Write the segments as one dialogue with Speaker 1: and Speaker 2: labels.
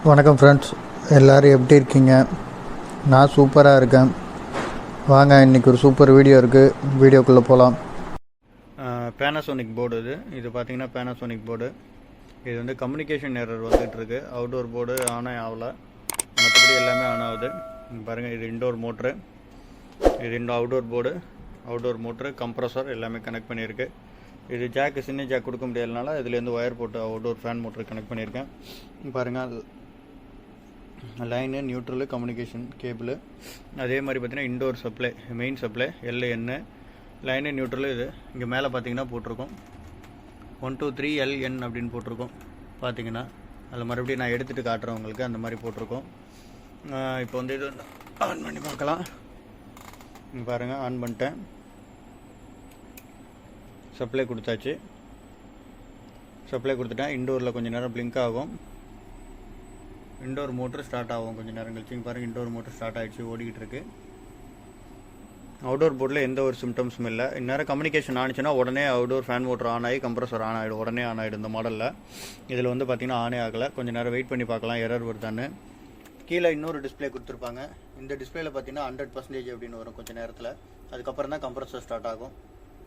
Speaker 1: வணக்கம் ஃப்ரெண்ட்ஸ், எல்லோரும் எப்படி இருக்கீங்க? நான் சூப்பராக இருக்கேன். வாங்க, இன்றைக்கி ஒரு சூப்பர் வீடியோ இருக்குது, வீடியோக்குள்ளே போகலாம்.
Speaker 2: பேனாசோனிக் போர்டு இது பார்த்தீங்கன்னா பேனாசோனிக் போர்டு. இது வந்து கம்யூனிகேஷன் எரர் வந்துகிட்ருக்கு. அவுட்டோர் போர்டு ஆனே ஆகலை, மற்றபடி எல்லாமே ஆன் ஆகுது. பாருங்கள், இது இன்டோர் மோட்ரு, இது outdoor board, outdoor motor, compressor எல்லாமே கனெக்ட் பண்ணியிருக்கு. இது ஜாக்கு சின்ன ஜாக் கொடுக்க முடியாதனால இதுலேருந்து ஒயர் போட்டு அவுட்டோர் ஃபேன் மோட்ரு கனெக்ட் பண்ணியிருக்கேன். பாருங்கள், லைனு, நியூட்ரலு, கம்யூனிகேஷன் கேபிள். அதே மாதிரி பார்த்தீங்கன்னா indoor supply, main supply LN, line, neutral. இது இங்கே மேலே பார்த்தீங்கன்னா போட்டிருக்கோம் 1 2 3 LN அப்படின்னு போட்டிருக்கோம். பார்த்தீங்கன்னா அதில் மறுபடியும் நான் எடுத்துகிட்டு காட்டுறேன் உங்களுக்கு, அந்த மாதிரி போட்டிருக்கோம். இப்போ வந்து இது ஆன் பண்ணி பார்க்கலாம். இங்கே பாருங்கள், ஆன் பண்ணிட்டேன். சப்ளை கொடுத்தாச்சு. சப்ளை கொடுத்துட்டேன். இன்டோரில் கொஞ்சம் நேரம் பிளிங்க் ஆகும். இன்டோர் மோட்ரு ஸ்டார்ட் ஆகும் கொஞ்சம் நேரம் கழிச்சு. பாருங்கள், இன்டோர் மோட்ரு ஸ்டார்ட் ஆகிடுச்சு, ஓடிக்கிட்டு இருக்கு. அவுட்டோர் போர்டில் எந்த ஒரு சிம்டம்ஸும் இல்லை. இந்நேரம் கம்யூனிகேஷன் ஆனிச்சுன்னா உடனே அவுட்டோர் ஃபேன் மோட்ரு ஆன் ஆகி கம்ப்ரஸர் ஆன் ஆகிடும், உடனே ஆன் ஆகிடும். இந்த மாடலில் இதில் வந்து பார்த்திங்கன்னா ஆனே ஆகலை. கொஞ்சம் நேரம் வெயிட் பண்ணி பார்க்கலாம் எரர் வருதான்னு. கீழே இன்னொரு டிஸ்பிளே கொடுத்துருப்பாங்க. இந்த டிஸ்பிளேல பார்த்தீங்கன்னா 100% அப்படின்னு வரும் கொஞ்சம் நேரத்தில். அதுக்கப்புறம் தான் கம்ப்ரஸர் ஸ்டார்ட் ஆகும்.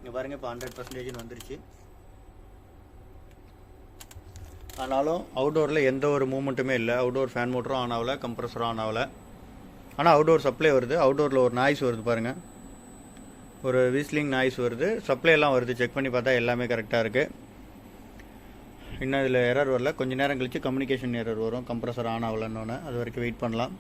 Speaker 2: இங்கே பாருங்கள், இப்போ 100% வந்துருச்சு. ஆனாலும் அவுட்டோரில் எந்த ஒரு மூமெண்ட்டுமே இல்லை. அவுட்டோர் ஃபேன் மோட்டரும் ஆன் ஆகலை, கம்ப்ரஸரும் ஆன் ஆகலை. ஆனால் அவுட்டோர் சப்ளை வருது. அவுட்டோரில் ஒரு நாய்ஸ் வருது பாருங்கள், ஒரு வீஸ்லிங் நாய்ஸ் வருது. சப்ளை எல்லாம் வருது. செக் பண்ணி பார்த்தா எல்லாமே கரெக்டாக இருக்குது. இன்னும் இதில் எரர் வரல. கொஞ்சம் நேரம் கழித்து கம்யூனிகேஷன் எரர் வரும், கம்ப்ரஸர் ஆன் ஆகலைன்னு. அது வரைக்கும் வெயிட் பண்ணலாம்.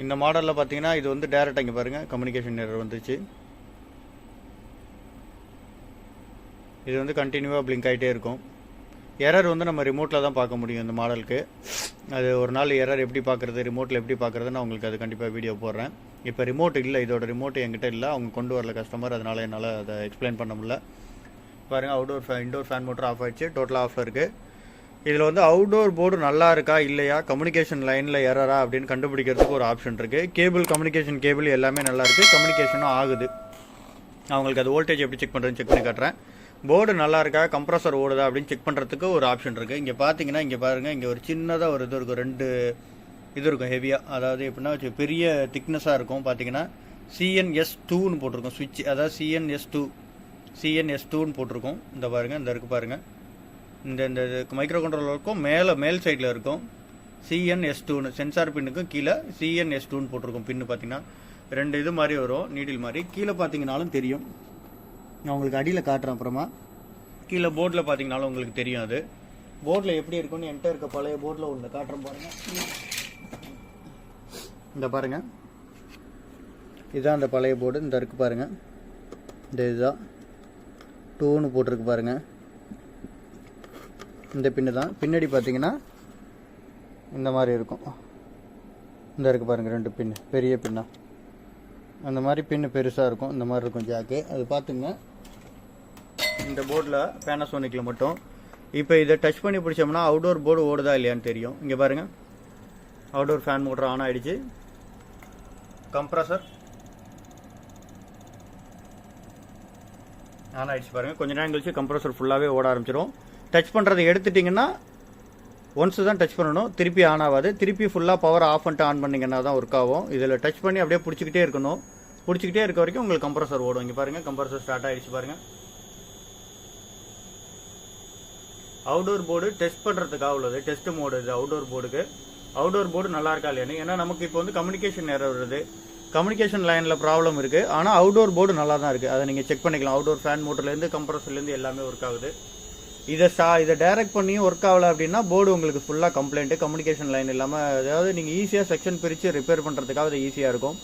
Speaker 2: இந்த மாடலில் பார்த்தீங்கன்னா இது வந்து டேரெக்டாக இங்கே பாருங்கள், கம்யூனிகேஷன் எரர் வந்துச்சு. இது வந்து கண்டினியூவாக பிளிங்க் ஆகிட்டே இருக்கும். எரர் வந்து நம்ம ரிமோட்டில் தான் பார்க்க முடியும் இந்த மாடலுக்கு. அது ஒரு நாள் எரர் எப்படி பார்க்குறது, ரிமோட்டில் எப்படி பார்க்குறதுன்னு உங்களுக்கு அது கண்டிப்பாக வீடியோ போடுறேன். இப்போ ரிமோட் இல்லை, இதோட ரிமோட் என்கிட்ட இல்லை, அவங்க கொண்டு வரல கஸ்டமர், அதனால் என்னால் அதை எக்ஸ்பிளைன் பண்ண முடியல. பாருங்கள், இன்டோர் ஃபேன் மோட்டர் ஆஃப் ஆகிடுச்சு, டோட்டலாக ஆஃபில் இருக்குது. இதில் வந்து அவுட்டோர் போர்டு நல்லா இருக்கா இல்லையா, கம்யூனிகேஷன் லைனில் எரரா அப்படின்னு கண்டுபிடிக்கிறதுக்கு ஒரு ஆப்ஷன் இருக்குது. கேபிள், கம்யூனிகேஷன் கேபிள் எல்லாமே நல்லா இருக்குது, கம்யூனிகேஷனும் ஆகுது. அவங்களுக்கு அது வோல்டேஜ் எப்படி செக் பண்ணுறதுன்னு செக் பண்ணி காட்டுறேன். போர்டு நல்லா இருக்கா, கம்ப்ரஸர் ஓடுதா அப்படின்னு செக் பண்ணுறதுக்கு ஒரு ஆப்ஷன் இருக்குது. இங்கே பார்த்தீங்கன்னா, இங்கே பாருங்கள், இங்கே ஒரு சின்னதாக ஒரு இது இருக்கும், 2 இது இருக்கும் ஹெவியாக. அதாவது எப்படின்னா பெரிய திக்னஸாக இருக்கும். பார்த்தீங்கன்னா CNS2ன்னு போட்டிருக்கோம் சுவிட்ச், அதாவது CNS2ன்னு போட்டிருக்கோம். இந்த பாருங்கள், இந்த இருக்குது பாருங்கள், இந்த மைக்ரோ கண்ட்ரோலர் இருக்கும், மேல் சைடில் இருக்கும் CNS2ன்னு. சென்சார் பின்னுக்கும் கீழே CNS2ன்னு போட்டிருக்கோம். பின்னு பார்த்தீங்கன்னா 2 இது மாதிரி வரும், நீடில் மாதிரி. கீழே பார்த்தீங்கன்னாலும் தெரியும், நான் உங்களுக்கு அடியில் காட்டுறேன் அப்புறமா. கீழே போர்டில் பார்த்தீங்கனாலும் உங்களுக்கு தெரியும். அது போர்டில் எப்படி இருக்குன்னு என்கிட்ட இருக்க பழைய போர்டில் உள்ள காட்டுறேன் பாருங்கள். இந்த பாருங்கள், இதுதான் அந்த பழைய போர்டு. இந்த இருக்குது பாருங்கள், இந்த இதுதான் 2ன்னு போட்டிருக்கு பாருங்கள். இந்த பின்னு தான். பின்னாடி பார்த்தீங்கன்னா இந்த மாதிரி இருக்கும். இந்த இருக்குது பாருங்கள், 2 பின்னு, பெரிய பின்னா. அந்த மாதிரி பின்னு பெருசாக இருக்கும், இந்த மாதிரி இருக்கும் ஜாக்கு. அது பார்த்துங்க, இந்த போர்டில் பேனாசோனிக்கில் மட்டும். இப்போ இதை டச் பண்ணி பிடிச்சோம்னா அவுட்டோர் போர்டு ஓடுதா இல்லையான்னு தெரியும். இங்கே பாருங்கள், அவுட்டோர் ஃபேன் மோட்டர் ஆன் ஆகிடுச்சு. கம்ப்ரஸர் ஆன் ஆகிடுச்சு பாருங்கள். கொஞ்சம் நேரம் கழிச்சு கம்ப்ரஸர் ஃபுல்லாகவே ஓட ஆரம்பிச்சிடும். டச் பண்ணுறதை எடுத்துட்டிங்கன்னா ஒன்ஸு தான் டச் பண்ணணும், திருப்பி ஆன் ஆகாது. திருப்பி ஃபுல்லாக பவர் ஆஃப் பண்ணிட்டு ஆன் பண்ணிங்கன்னா தான் ஒர்க் ஆகும். இதில் டச் பண்ணி அப்படியே பிடிச்சிக்கிட்டே இருக்கணும். பிடிச்சிக்கிட்டே இருக்க வரைக்கும் உங்களுக்கு கம்ப்ரஸர் ஓடும். இங்கே பாருங்கள், கம்ப்ரஸர் ஸ்டார்ட் ஆகிடுச்சு பாருங்கள். அவுட்டோர் போர்டு டெஸ்ட் பண்ணுறதுக்காக உள்ளது, டெஸ்ட் மோடு இது அவுட்டோர் போர்டுக்கு. அவுட்டோர் போர்டு நல்லா இருக்கா இல்லையான்னு. ஏன்னா நமக்கு இப்போ வந்து கம்யூனிகேஷன் எரர் வருது, கம்யூனிகேஷன் லைனில் ப்ராப்ளம் இருக்குது. ஆனால் அவுட்டோர் போர்டு நல்லா தான் இருக்குது, அதை நீங்கள் செக் பண்ணிக்கலாம். அவுட்டோர் ஃபேன் மோட்டர்லேருந்து கம்ப்ரஸர்லேருந்து எல்லாமே ஒர்க் ஆகுது. இதை டைரக்ட் பண்ணியும் ஒர்க் ஆகலை அப்படின்னா போர்டு உங்களுக்கு ஃபுல்லாக கம்ப்ளைண்ட்டு, கம்யூனிகேஷன் லைன் இல்லாமல். அதாவது நீங்கள் ஈஸியாக செக்ஷன் பிரித்து ரிப்பேர் பண்ணுறதுக்காக அது ஈஸியாக இருக்கும்.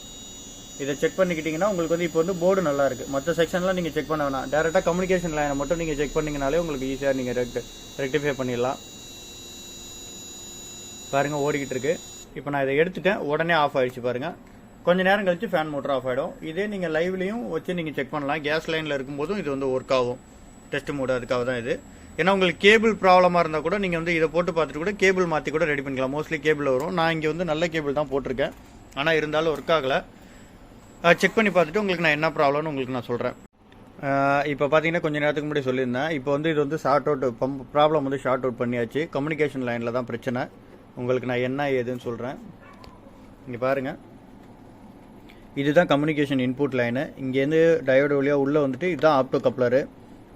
Speaker 2: இதை செக் பண்ணிக்கிட்டிங்கன்னா உங்களுக்கு வந்து இப்போ வந்து போர்டு நல்லா இருக்குது. மற்ற செக்ஷன்லாம் நீங்கள் செக் பண்ண வேணாம், டேரெக்டாக கம்யூனிகேஷன் லைனை மட்டும் நீங்கள் செக் பண்ணிங்கனாலே உங்களுக்கு ஈஸியாக நீங்கள் ரெக்டிஃபை பண்ணிடலாம். பாருங்கள், ஓடிக்கிட்டு இருக்குது. இப்போ நான் இதை எடுத்துட்டேன், உடனே ஆஃப் ஆகிடுச்சு பாருங்கள். கொஞ்சம் நேரம் கழிச்சு ஃபேன் மோட்டர் ஆஃப் ஆகிடும். இதே நீங்கள் லைவ்லையும் வச்சு நீங்கள் செக் பண்ணலாம். கேஸ் லைனில் இருக்கும்போதும் இது வந்து ஒர்க் ஆகும். டெஸ்ட் மோடு அதுக்காக தான் இது. ஏன்னா உங்களுக்கு கேபிள் ப்ராப்ளமாக இருந்தால் கூட நீங்கள் வந்து இதை போட்டு பார்த்துட்டு கூட கேபிள் மாற்றி கூட ரெடி பண்ணிக்கலாம். மோஸ்ட்லி கேபிள் வரும். நான் இங்கே வந்து நல்ல கேபிள் தான் போட்டிருக்கேன், ஆனால் இருந்தாலும் ஒர்க் ஆகலை. செக் பண்ணி பார்த்துட்டு உங்களுக்கு நான் என்ன ப்ராப்ளம்னு உங்களுக்கு நான் சொல்கிறேன். இப்போ பார்த்தீங்கன்னா கொஞ்சம் நேரத்துக்கு முன்னாடி சொல்லியிருந்தேன். இப்போ வந்து இது வந்து ஷார்ட் அவுட் ப்ராப்ளம் வந்து ஷார்ட் அவுட் பண்ணியாச்சு. கம்யூனிகேஷன் லைனில் தான் பிரச்சனை. உங்களுக்கு நான் என்ன ஏதுன்னு சொல்கிறேன். இங்கே பாருங்கள், இதுதான் கம்யூனிகேஷன் இன்புட் லைனு. இங்கேருந்து டயோடு வழியாக உள்ளே வந்துட்டு இதுதான் ஆப்டோ கப்ளரு,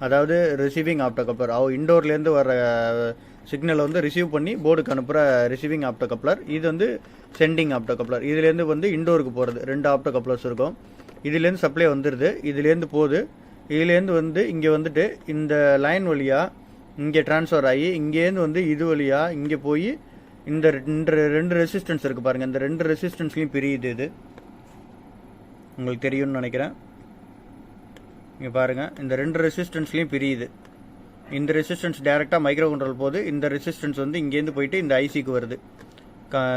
Speaker 2: அதாவது ரிசீவிங் ஆப்டோ கப்ளர். இண்டோர்லேருந்து வர சிக்னலை வந்து ரிசீவ் பண்ணி போர்டுக்கு அனுப்புகிற ரிசீவிங் ஆப்டோ கப்ளர். இது வந்து சென்டிங் ஆப்டோ கப்ளர். இதுலேருந்து வந்து இண்டோருக்கு போகிறது 2 ஆப்டோ கப்ளர்ஸ் இருக்கும். இதுலேருந்து சப்ளை வந்துடுது, இதுலேருந்து போகுது. இதுலேருந்து வந்து இங்கே வந்துட்டு இந்த லைன் வழியாக இங்கே ட்ரான்ஸ்ஃபர் ஆகி இங்கேருந்து வந்து இது வழியாக இங்கே போய் இந்த 2 ரெசிஸ்டன்ஸ் இருக்குது பாருங்கள். இந்த 2 ரெசிஸ்டன்ஸ்லையும் பிரியுது. இது உங்களுக்கு தெரியும்னு நினைக்கிறேன். இங்கே பாருங்கள், இந்த 2 ரெசிஸ்டன்ஸ்லையும் பிரியுது. இந்த ரெசிஸ்டன்ஸ் டேரெக்டாக மைக்ரோ கண்ட்ரோல் போகுது. இந்த ரெசிஸ்டன்ஸ் வந்து இங்கேருந்து போயிட்டு இந்த ஐசிக்கு வருது.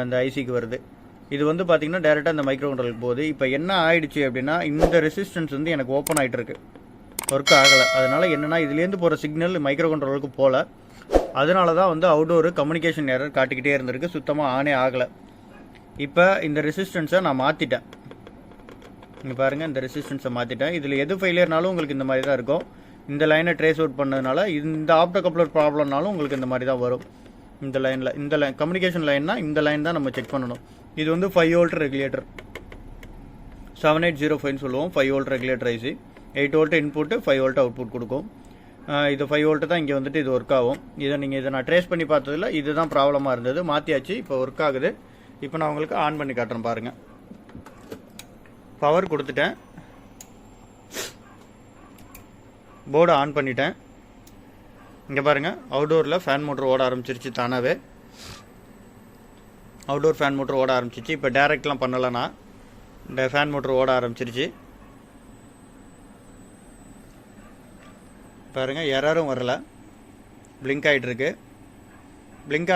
Speaker 2: இந்த ஐசிக்கு வருது. இது வந்து பார்த்தீங்கன்னா டேரெக்டாக இந்த மைக்ரோ கண்ட்ரோலுக்கு போகுது. இப்போ என்ன ஆயிடுச்சு அப்படின்னா, இந்த ரெசிஸ்டன்ஸ் வந்து எனக்கு ஓப்பன் ஆகிட்டு இருக்கு, ஒர்க் ஆகலை. அதனால என்னென்னா இதுலேருந்து போகிற சிக்னல் மைக்ரோ கண்ட்ரோலுக்கு போகல. அதனால தான் வந்து அவுடோர் கம்யூனிகேஷன் எரர் காட்டிக்கிட்டே இருந்திருக்கு, சுத்தமாக ஆனே ஆகலை. இப்போ இந்த ரெசிஸ்டன்ஸை நான் மாற்றிட்டேன். இங்கே பாருங்கள், இந்த ரெசிஸ்டன்ஸை மாற்றிட்டேன். இதில் எது ஃபெயிலியர்னாலும் உங்களுக்கு இந்த மாதிரி தான் இருக்கும். இந்த லைனை ட்ரேஸ் அவுட் பண்ணதுனால இந்த ஆப்டோ கப்ளர் ப்ராப்ளம்னாலும் உங்களுக்கு இந்த மாதிரி தான் வரும். இந்த லைனில் இந்த லைன் கம்யூனிகேஷன் லைன்னா இந்த லைன் தான் நம்ம செக் பண்ணணும். இது வந்து 5 வோல்ட் ரெகுலேட்டர், 7805 சொல்லுவோம். 5 volt regulator IC, 8 volt input, 5 volt output கொடுக்கும். இது 5 வோல்ட் தான் இங்கே வந்துட்டு இது ஒர்க் ஆகும். இதை நான் ட்ரேஸ் பண்ணி பார்த்ததில் இதுதான் ப்ராப்ளமாக இருந்தது. மாற்றியாச்சு, இப்போ ஒர்க் ஆகுது. இப்போ நான் உங்களுக்கு ஆன் பண்ணி காட்டுறேன் பாருங்கள். பவர் கொடுத்துட்டேன், போர்டை ஆன் பண்ணிட்டேன். இங்கே பாருங்கள், அவுடோரில் ஃபேன் மோட்டர் ஓட ஆரம்பிச்சிருச்சு தானாகவே. அவுடோர் ஃபேன் மோட்டர் ஓட ஆரம்பிச்சிச்சு. இப்போ டேரெக்ட்லாம் பண்ணலைன்னா இந்த ஃபேன் மோட்டர் ஓட ஆரம்பிச்சிருச்சு. பாருங்கள், எரரும் வரல, பிளிங்க் ஆகிட்டுருக்கு. பிளிங்க்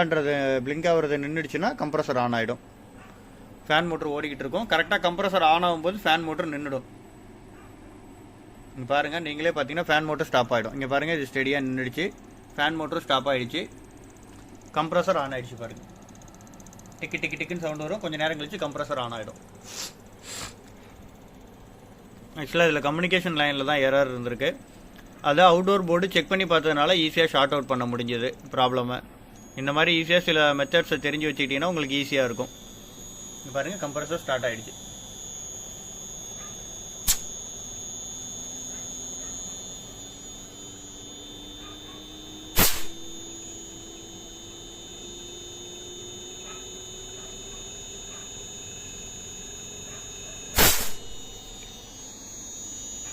Speaker 2: ஆகிறது நின்றுடுச்சுன்னா கம்ப்ரஸர் ஆன் ஆகிடும். ஃபேன் மோட்டர் ஓடிக்கிட்டு இருக்கும். கரெக்டாக கம்ப்ரஸர் ஆன் ஆகும்போது ஃபேன் மோட்டர் நின்றுடும். இங்கே பாருங்கள், நீங்களே பார்த்தீங்கன்னா ஃபேன் மோட்டர் ஸ்டாப் ஆகிடும். இங்கே பாருங்கள், இது ஸ்டெடியாக நின்றுடுச்சு. ஃபேன் மோட்டர் ஸ்டாப் ஆகிடுச்சு, கம்ப்ரஸர் ஆன் ஆகிடுச்சு. பாருங்கள், டிக்கி டிக்கி டிக்குன்னு சவுண்ட் வரும். கொஞ்சம் நேரம் கழிச்சு கம்ப்ரஸர் ஆன் ஆகிடும். ஆக்சுவலாக இதில் கம்யூனிகேஷன் லைனில் தான் எரர் இருந்திருக்கு. அது அவுடோர் போர்டு செக் பண்ணி பார்த்ததுனால ஈஸியாக ஷார்ட் அவுட் பண்ண முடிஞ்சது ப்ராப்ளமை. இந்த மாதிரி ஈஸியாக சில மெத்தட்ஸை தெரிஞ்சு வச்சுக்கிட்டிங்கன்னா உங்களுக்கு ஈஸியாக இருக்கும். இங்கே பாருங்கள், கம்ப்ரஸர் ஸ்டார்ட் ஆகிடுச்சு.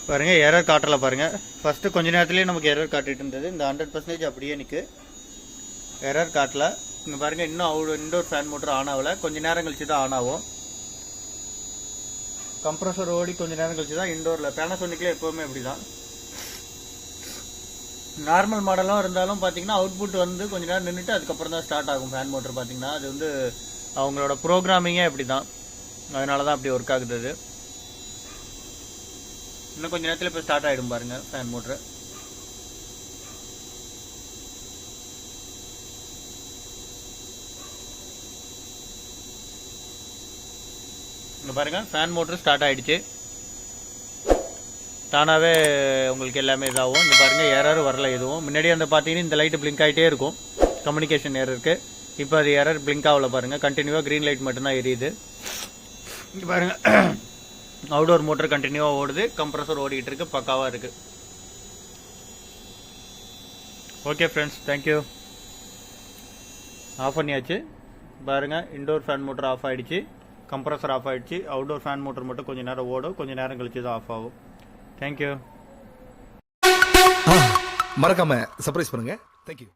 Speaker 2: பாருங்கள், எரர் காட்டலை பாருங்கள். ஃபஸ்ட்டு கொஞ்ச நேரத்துலேயே நமக்கு எரர் காட்டிகிட்டு இருந்தது. இந்த 100% அப்படியே நிற்கு, எரர் காட்டலை. இங்கே பாருங்கள், இன்னும் இண்டோர் ஃபேன் மோட்டர் ஆன் ஆகலை. கொஞ்சம் நேரம் கழிச்சு தான் ஆன் ஆகும். கம்ப்ரஸர் ஓடி கொஞ்சம் நேரம் கழிச்சு தான் இண்டோரில். பேனாசோனிக்கில் எப்போவுமே அப்படி தான். நார்மல் மாடலும் இருந்தாலும் பார்த்தீங்கன்னா அவுட்புட் வந்து கொஞ்சம் நேரம் நின்றுட்டு அதுக்கப்புறம் தான் ஸ்டார்ட் ஆகும் ஃபேன் மோட்டர். பார்த்தீங்கன்னா அது வந்து அவங்களோட ப்ரோக்ராமிங்கே அப்படி தான். அதனால தான் அப்படி ஒர்க் ஆகுது. அது இன்னும் கொஞ்சம் நேரத்தில் இப்போ ஸ்டார்ட் ஆகிடும் பாருங்கள் ஃபேன் மோட்ரு. இங்கே பாருங்கள், ஃபேன் மோட்ரு ஸ்டார்ட் ஆகிடுச்சு. தானாகவே உங்களுக்கு எல்லாமே இதாகும். இங்கே பாருங்கள், எரர் வரல எதுவும். முன்னாடி அந்த பார்த்தீங்கன்னா இந்த லைட்டு பிளிங்க் ஆகிட்டே இருக்கும், கம்யூனிகேஷன் எரர் இருக்குது. இப்போ அது எரர் பிளிங்க் ஆகல பாருங்கள், கண்டினியூவாக க்ரீன் லைட் மட்டும்தான் எரியுது. இங்கே பாருங்கள், அவுடோர் மோட்டர் கண்டினியூவாக ஓடுது, கம்ப்ரஸர் ஓடிக்கிட்டு இருக்கு, பக்காவாக இருக்குது. Okay friends, thank you. ஆஃப் பண்ணியாச்சு பாருங்கள். இண்டோர் ஃபேன் மோட்டர் ஆஃப் ஆகிடுச்சு, கம்ப்ரஸர் ஆஃப் ஆகிடுச்சு. அவுடோர் ஃபேன் மோட்டர் மட்டும் கொஞ்சம் நேரம் ஓடும், கொஞ்சம் நேரம் கழிச்சு தான் ஆஃப் ஆகும். தேங்க்யூ.
Speaker 3: மறக்காம சர்ப்ரைஸ் பண்ணுங்க. தேங்க்யூ.